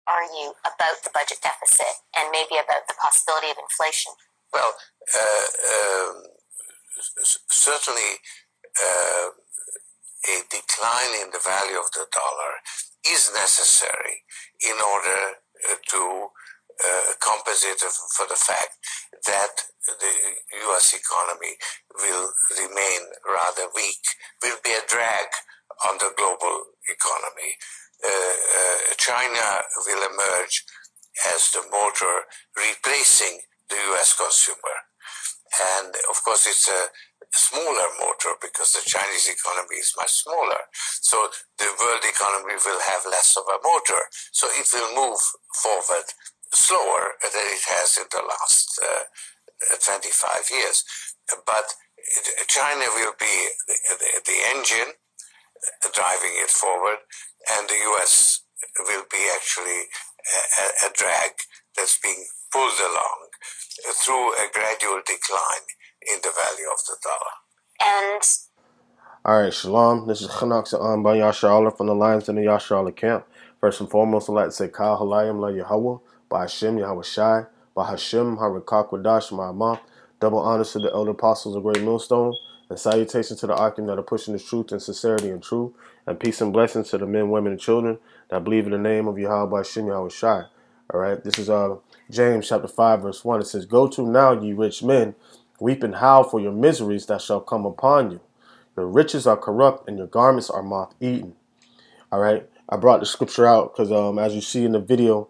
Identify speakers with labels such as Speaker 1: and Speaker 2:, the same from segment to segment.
Speaker 1: are you about the budget deficit and maybe about the possibility of inflation?
Speaker 2: Well, certainly a decline in the value of the dollar is necessary in order to compensate for the fact that the U.S. economy will remain rather weak, will be a drag on the global economy. China will emerge as the motor replacing the U.S. consumer. And of course, it's a smaller motor because the Chinese economy is much smaller. So the world economy will have less of a motor. So it will move forward slower than it has in the last 25 years. But China will be the engine driving it forward, and the U.S. will be actually a drag that's being pulled along through a gradual decline in the value of the dollar.
Speaker 1: And
Speaker 3: all right, shalom. This is Chanaksa by Yasharallah from the Lions in the Yasharallah camp. First and foremost, I'd like to say Kal Halayim La Yahweh, by Hashem Yahweh Shai, by Hashem Harakak Wadash Ma'amah. Double honors to the elder apostles of Great Millstone, and salutations to the Akim that are pushing the truth and sincerity and truth, and peace and blessings to the men, women, and children that believe in the name of Yahweh by Hashem Yahweh Shai. All right, this is James chapter 5, verse 1. It says, "Go to now, ye rich men, weep and howl for your miseries that shall come upon you. Your riches are corrupt, and your garments are moth-eaten." All right, I brought the scripture out because, as you see in the video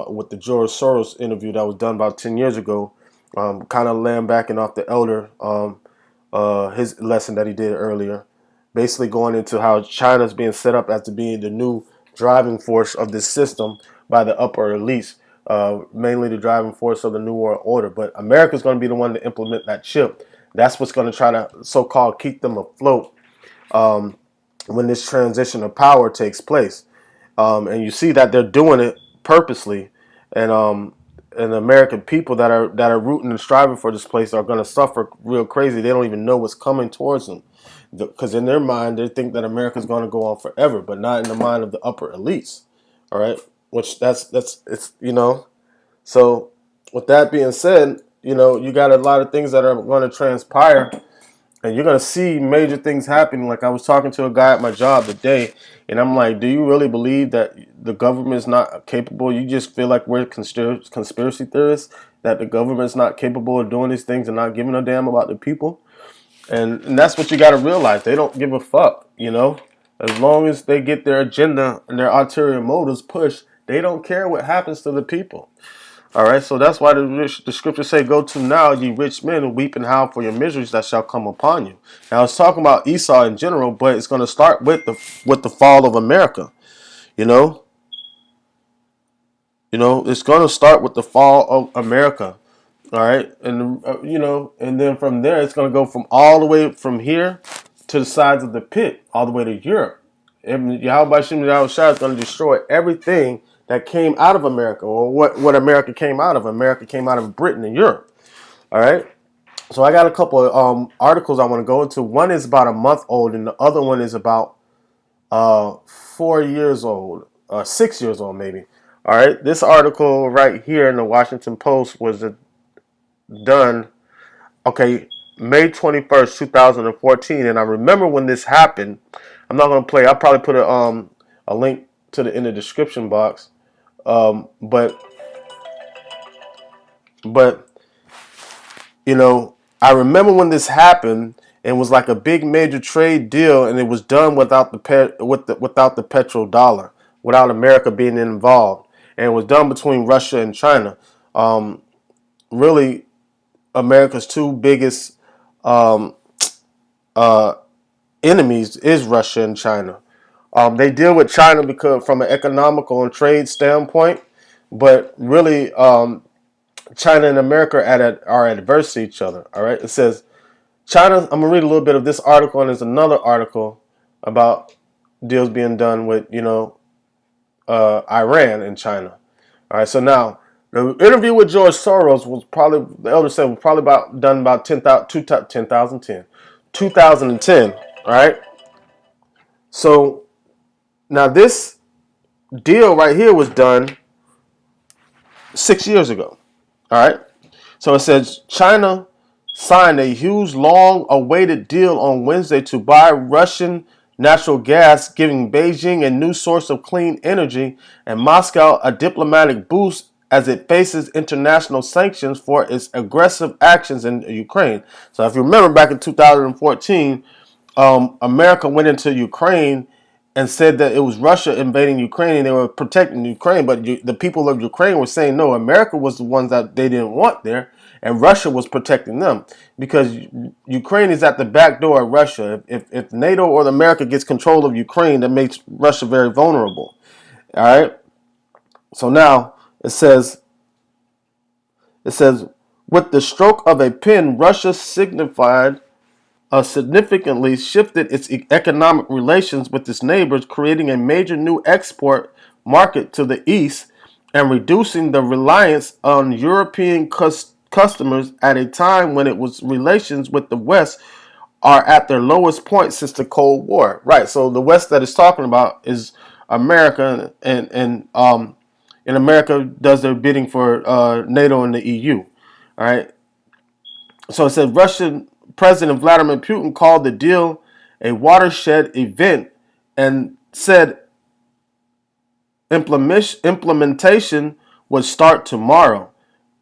Speaker 3: with the George Soros interview that was done about 10 years ago, kind of laying backing off the elder, his lesson that he did earlier, basically going into how China's being set up as to being the new driving force of this system by the upper elites, mainly the driving force of the New World Order. But America's going to be the one to implement that chip. That's what's going to try to so-called keep them afloat when this transition of power takes place. And you see that they're doing it purposely, and the American people that are rooting and striving for this place are going to suffer real crazy. They don't even know what's coming towards them, because in their mind they think that America's going to go on forever, but not in the mind of the upper elites. All right, which that's it's So with that being said, you got a lot of things that are going to transpire, and you're going to see major things happen. Like, I was talking to a guy at my job today, and I'm like, do you really believe that the government is not capable? You just feel like we're conspiracy theorists, that the government's not capable of doing these things and not giving a damn about the people? And that's what you got to realize. They don't give a fuck, As long as they get their agenda and their ulterior motives pushed, they don't care what happens to the people. All right, so that's why the scriptures say, "Go to now, ye rich men, and weep and howl for your miseries that shall come upon you." Now, it's talking about Esau in general, but it's going to start with the fall of America. It's going to start with the fall of America. All right, and and then from there, it's going to go from all the way from here to the sides of the pit, all the way to Europe. And Yahweh Shem Yahweh Shai is going to destroy everything that came out of America, or what America came out of. America came out of Britain and Europe. All right. So I got a couple of articles I want to go into. One is about a month old, and the other one is about 4 years old, 6 years old maybe. All right. This article right here in the Washington Post was done, May 21st, 2014. And I remember when this happened. I'm not going to play. I'll probably put a link to the in the description box. But I remember when this happened. It was like a big major trade deal, and it was done without without the petrodollar, without America being involved, and it was done between Russia and China. Really, America's two biggest enemies is Russia and China. They deal with China because from an economical and trade standpoint, but really, China and America are adverse to each other. All right, it says China. I'm gonna read a little bit of this article, and there's another article about deals being done with Iran and China. All right, so now the interview with George Soros was probably, the elder said, was probably done about 2010. All right, so now this deal right here was done 6 years ago. All right. So it says China signed a huge, long-awaited deal on Wednesday to buy Russian natural gas, giving Beijing a new source of clean energy and Moscow a diplomatic boost as it faces international sanctions for its aggressive actions in Ukraine. So if you remember back in 2014, America went into Ukraine and said that it was Russia invading Ukraine and they were protecting Ukraine. But the people of Ukraine were saying, no, America was the ones that they didn't want there. And Russia was protecting them because Ukraine is at the back door of Russia. If NATO or America gets control of Ukraine, that makes Russia very vulnerable. All right. So now it says, with the stroke of a pen, Russia significantly shifted its economic relations with its neighbors, creating a major new export market to the east and reducing the reliance on European customers at a time when its relations with the West are at their lowest point since the Cold War. Right. So the West that it's talking about is America, and America does their bidding for NATO and the EU. All right. So it said Russian President Vladimir Putin called the deal a watershed event and said implementation would start tomorrow.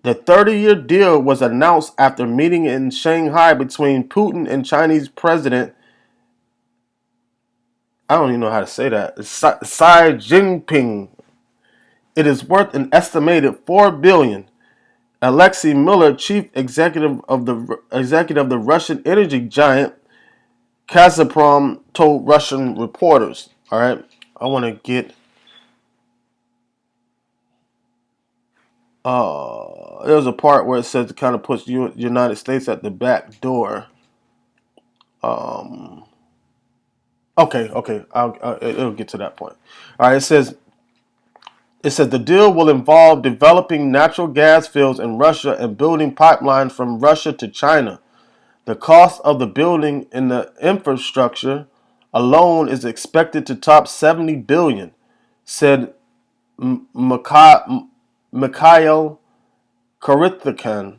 Speaker 3: The 30-year deal was announced after a meeting in Shanghai between Putin and Chinese President, I don't even know how to say that, Xi Jinping. It is worth an estimated $4 billion. Alexei Miller, chief executive of the Russian energy giant Gazprom, told Russian reporters. All right, I want to get. There's a part where it says it kind of puts United States at the back door. Okay, it'll get to that point. All right, it says the deal will involve developing natural gas fields in Russia and building pipelines from Russia to China. The cost of the building and the infrastructure alone is expected to top $70 billion, said Mikhail Korytkin,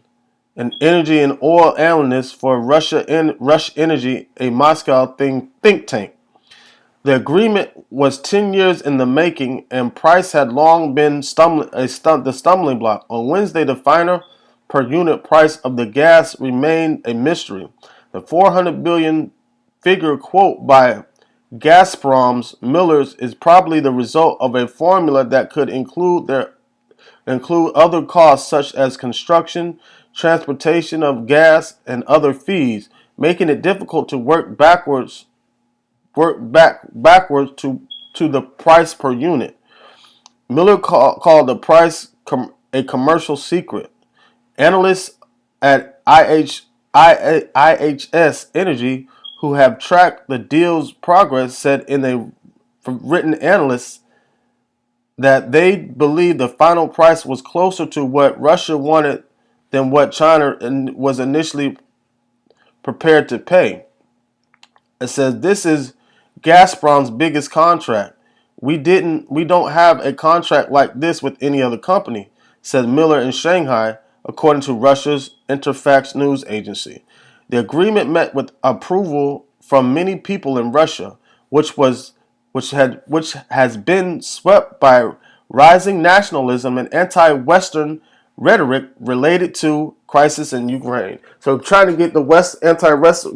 Speaker 3: an energy and oil analyst for Rush Energy, a Moscow think tank. The agreement was 10 years in the making, and price had long been the stumbling block. On Wednesday, the final per unit price of the gas remained a mystery. The $400 billion figure quote by Gazprom's Millers is probably the result of a formula that could include other costs such as construction, transportation of gas, and other fees, making it difficult to work backwards to the price per unit. Miller called the price a commercial secret. Analysts at IHS Energy, who have tracked the deal's progress, said in a written analysis that they believe the final price was closer to what Russia wanted than what China was initially prepared to pay. It says this is Gazprom's biggest contract. We don't have a contract like this with any other company, said Miller in Shanghai, according to Russia's Interfax news agency. The agreement met with approval from many people in Russia, which has been swept by rising nationalism and anti-Western rhetoric related to crisis in Ukraine. So trying to get the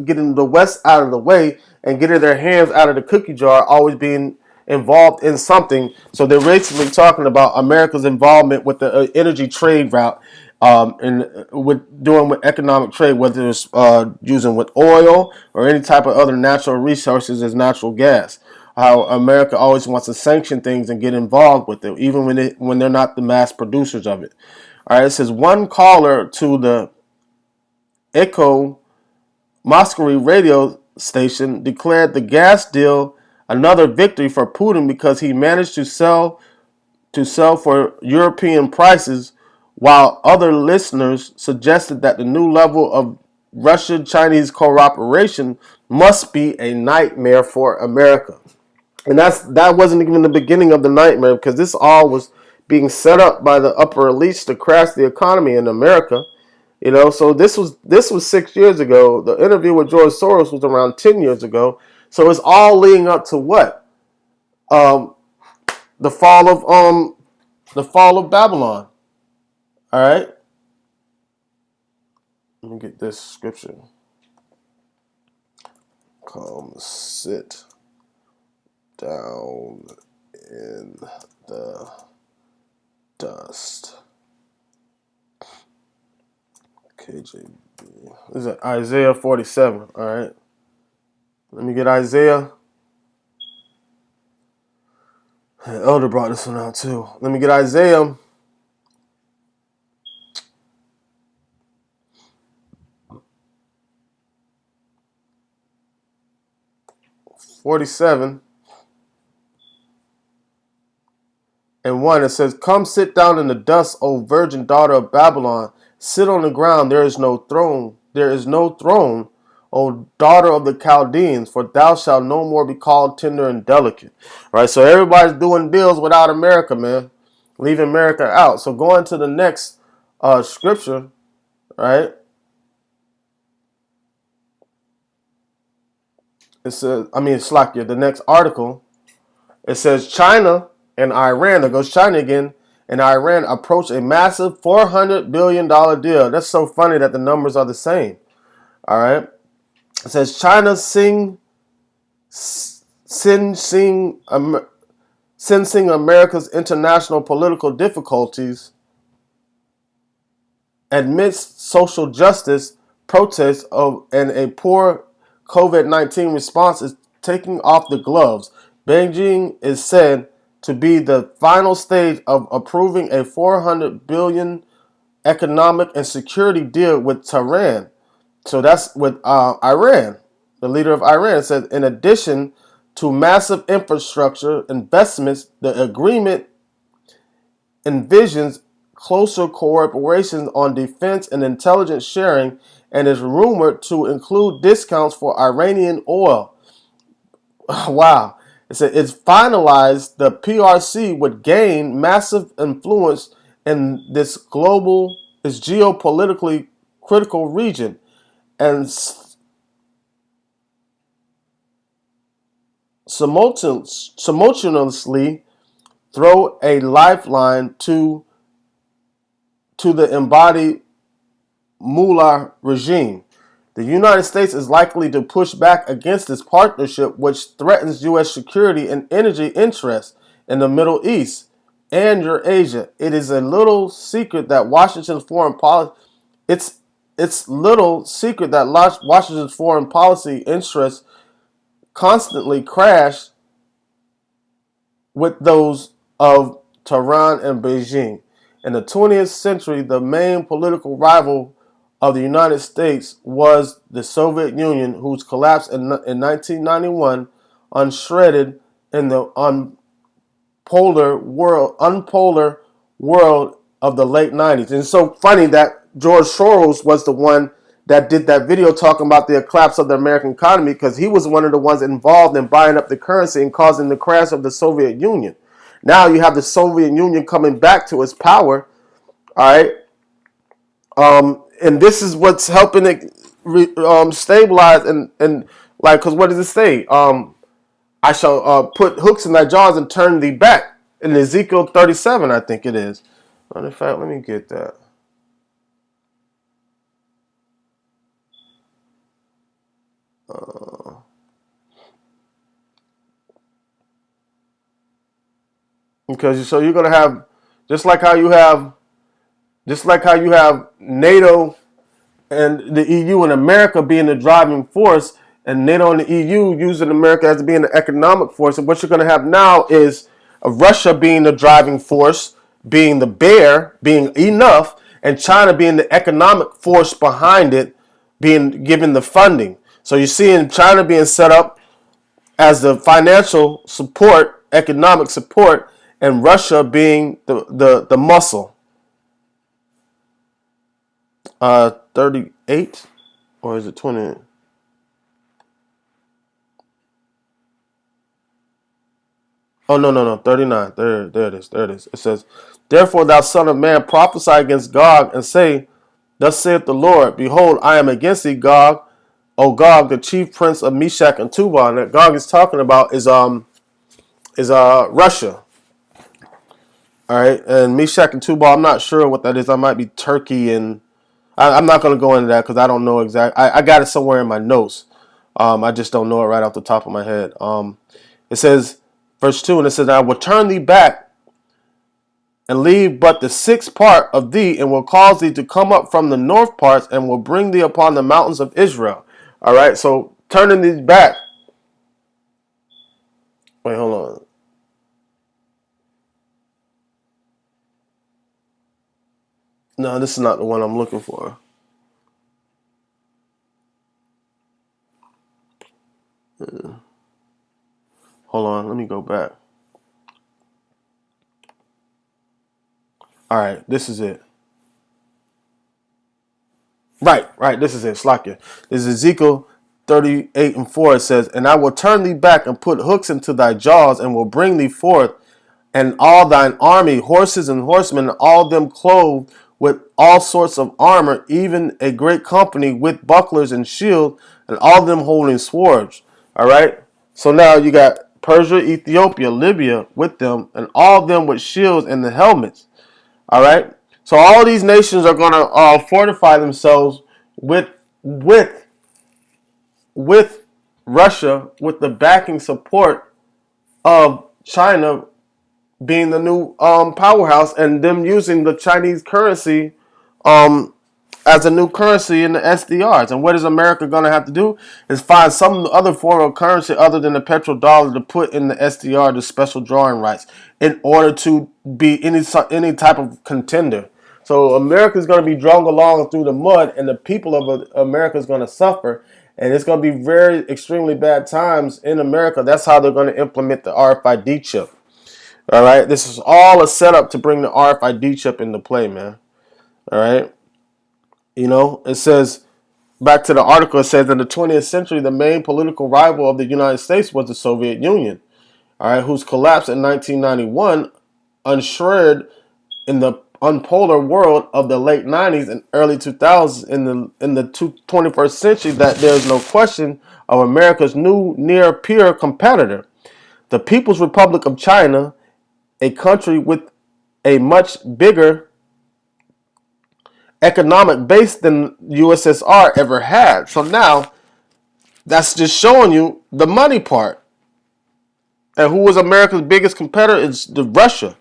Speaker 3: getting the West out of the way and getting their hands out of the cookie jar, always being involved in something. So they're basically talking about America's involvement with the energy trade route, and with economic trade, whether it's using with oil or any type of other natural resources as natural gas. How America always wants to sanction things and get involved with it, even when they're not the mass producers of it. All right, it says one caller to the Echo Moscow radio station declared the gas deal another victory for Putin because he managed to sell for European prices, while other listeners suggested that the new level of Russian-Chinese cooperation must be a nightmare for America. And that wasn't even the beginning of the nightmare, because this all was being set up by the upper elites to crash the economy in America. So this was 6 years ago. The interview with George Soros was around 10 years ago. So it's all leading up to what? Um, the fall of Babylon. All right. Let me get this scripture. Come sit down in the dust. KJV. This is Isaiah 47. All right. Let me get Isaiah. Elder brought this one out too. Let me get Isaiah 47 and 1. It says, "Come sit down in the dust, O virgin daughter of Babylon. Sit on the ground. There is no throne. There is no throne, O daughter of the Chaldeans, for thou shalt no more be called tender and delicate." Right. So everybody's doing deals without America, man. Leaving America out. So going to the next scripture, right? It says, Slakia, the next article, it says China and Iran, there goes China again, and Iran approach a massive $400 billion deal. That's so funny that the numbers are the same. All right. It says China sensing America's international political difficulties amidst social justice protests and a poor COVID-19 response is taking off the gloves. Beijing is said to be the final stage of approving a $400 billion economic and security deal with Tehran. So that's with Iran. The leader of Iran said, in addition to massive infrastructure investments, the agreement envisions closer cooperation on defense and intelligence sharing, and is rumored to include discounts for Iranian oil. Wow. It said it's finalized. The PRC would gain massive influence in this geopolitically critical region, and simultaneously throw a lifeline to the embodied mullah regime. The United States is likely to push back against this partnership, which threatens U.S. security and energy interests in the Middle East and Eurasia. It is a little secret that Washington's foreign policy it's little secret that Washington's foreign policy interests constantly crash with those of Tehran and Beijing. In the 20th century, the main political rival of the United States was the Soviet Union, whose collapse in 1991 unshredded in the unpolar world of the late 90s. And it's so funny that George Soros was the one that did that video talking about the collapse of the American economy, because he was one of the ones involved in buying up the currency and causing the crash of the Soviet Union. Now you have the Soviet Union coming back to its power, all right? And this is what's helping it stabilize and like, because what does it say? I shall put hooks in thy jaws and turn thee back. In Ezekiel 37, I think it is. In fact, let me get that. Because so you're gonna have just like how you have NATO and the EU and America being the driving force, and NATO and the EU using America as being the economic force. And what you're going to have now is Russia being the driving force, being the bear, being enough, and China being the economic force behind it, being given the funding. So you're seeing China being set up as the financial support, economic support, and Russia being the muscle. 38, or is it 20? Oh, no. 39. There it is. There it is. It says, therefore, thou son of man, prophesy against Gog and say, thus saith the Lord, behold, I am against thee, Gog, O Gog, the chief prince of Meshach and Tubal. And that Gog is talking about is Russia. All right, and Meshach and Tubal, I'm not sure what that is. I might be Turkey, and I'm not going to go into that because I don't know exactly. I got it somewhere in my notes. I just don't know it right off the top of my head. It says, verse 2, and it says, I will turn thee back and leave but the sixth part of thee, and will cause thee to come up from the north parts, and will bring thee upon the mountains of Israel. All right, so turning these back. Wait, hold on. No, this is not the one I'm looking for. Hold on, let me go back. All right, this is it. Right, this is it. Slakia. This is Ezekiel 38 and 4. It says, and I will turn thee back and put hooks into thy jaws, and will bring thee forth, and all thine army, horses and horsemen, and all them clothed with all sorts of armor, even a great company with bucklers and shields, and all them holding swords. All right. So now you got Persia, Ethiopia, Libya with them, and all them with shields and the helmets. All right. So all these nations are going to fortify themselves with with with Russia, with the backing support of China being the new powerhouse, and them using the Chinese currency um, as a new currency in the SDRs. And what is America going to have to do is find some other form of currency other than the petrodollar to put in the SDR, the special drawing rights, in order to be any type of contender. So America is going to be dragged along through the mud, and the people of America is going to suffer. And it's going to be very extremely bad times in America. That's how they're going to implement the RFID chip. All right, this is all a setup to bring the RFID chip into play, man. All right, you know, it says, back to the article, it says in the 20th century, the main political rival of the United States was the Soviet Union, all right, whose collapse in 1991 ushered in the unpolar world of the late 90s and early 2000s in the 21st century that there's no question of America's new near peer competitor, the People's Republic of China, a country with a much bigger economic base than USSR ever had. So now that's just showing you the money part. And who was America's biggest competitor is the Russia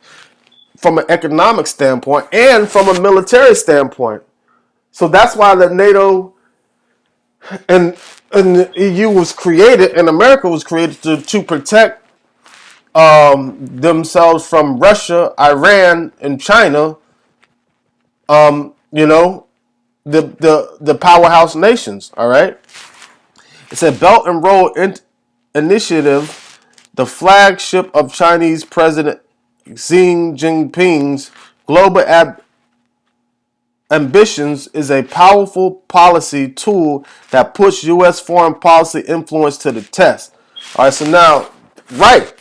Speaker 3: from an economic standpoint and from a military standpoint. So that's why the NATO and the EU was created, and America was created to protect themselves from Russia, Iran, and China. You know, the powerhouse nations. All right. It's a Belt and Road Initiative, the flagship of Chinese President Xi Jinping's global ambitions, is a powerful policy tool that puts U.S. foreign policy influence to the test. All right, so now, right,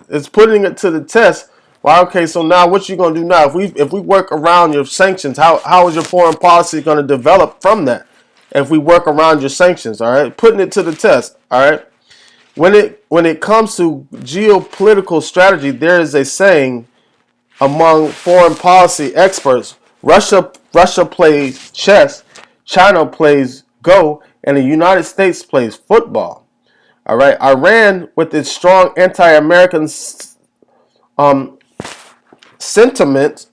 Speaker 3: it's putting it to the test. Well, okay, so now what you gonna do now? If we work around your sanctions, how is your foreign policy gonna develop from that? If we work around your sanctions, all right, putting it to the test, all right. When it comes to geopolitical strategy, there is a saying among foreign policy experts: Russia plays chess, China plays Go, and the United States plays football. All right, Iran, with its strong anti-American sentiment,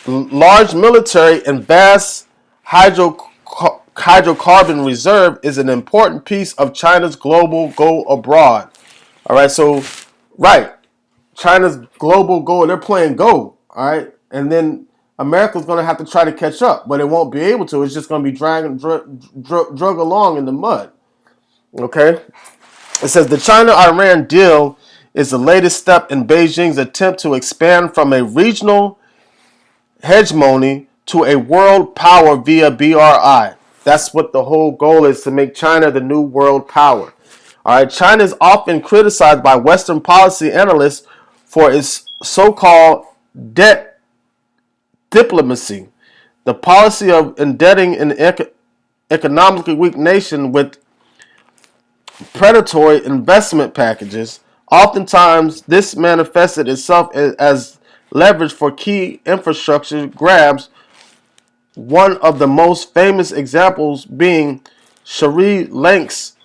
Speaker 3: large military, and vast hydrocarbon reserve, is an important piece of China's global go abroad. All right, so right, China's global goal, they're playing Go. All right, and then America's going to have to try to catch up, but it won't be able to. It's just going to be drug along in the mud. Okay, it says the China-Iran deal is the latest step in Beijing's attempt to expand from a regional hegemony to a world power via BRI. That's what the whole goal is, to make China the new world power. All right, China is often criticized by Western policy analysts for its so-called debt diplomacy, the policy of indebting an economically weak nation with predatory investment packages. Oftentimes, this manifested itself as leverage for key infrastructure grabs, one of the most famous examples being Sri Lanka's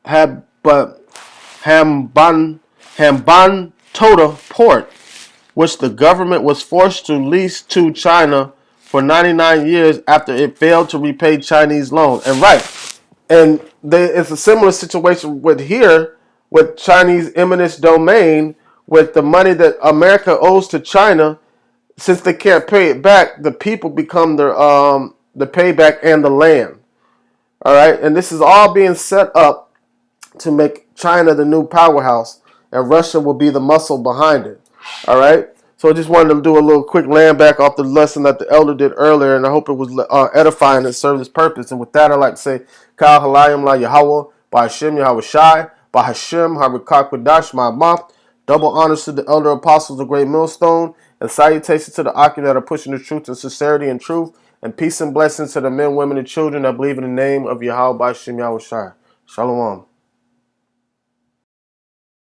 Speaker 3: Hambantota port, which the government was forced to lease to China for 99 years after it failed to repay Chinese loans. And it's a similar situation with here with Chinese eminent domain, with the money that America owes to China. Since they can't pay it back, the people become the payback and the land. All right, and this is all being set up to make China the new powerhouse, and Russia will be the muscle behind it. All right. So I just wanted to do a little quick land back off the lesson that the elder did earlier, and I hope it was edifying and served its purpose. And with that, I'd like to say, Kal Halayim La Yahweh, by Hashem Yahweh Shai, by Hashem Harikak Wadash Ma'amah. Double honors to the elder apostles of Great Millstone, and salutations to the Akim that are pushing the truth and sincerity and truth, and peace and blessings to the men, women, and children that believe in the name of Yahweh by Hashem Yahweh Shai. Shalom.